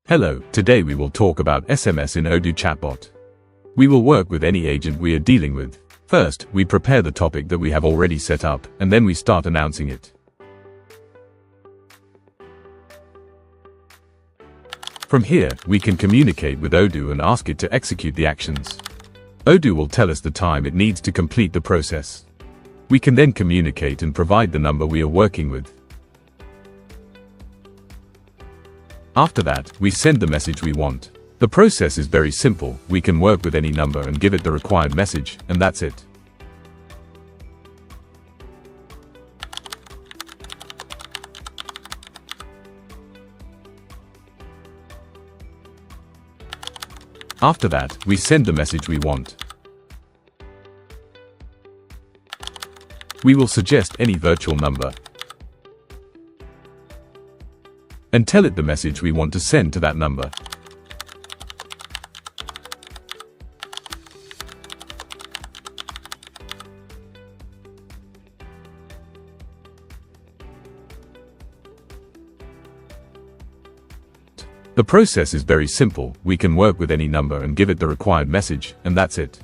Hello, today we will talk about SMS in Odoo chatbot. We will work with any agent we are dealing with. First, we prepare the topic that we have already set up, and then we start announcing it. From here, we can communicate with Odoo and ask it to execute the actions. Odoo will tell us the time it needs to complete the process. We can then communicate and provide the number we are working with. After that, we send the message we want. The process is very simple. We can work with any number and give it the required message, and that's it. After that, we send the message we want. We will suggest any virtual number and tell it the message we want to send to that number. The process is very simple. We can work with any number and give it the required message, and that's it.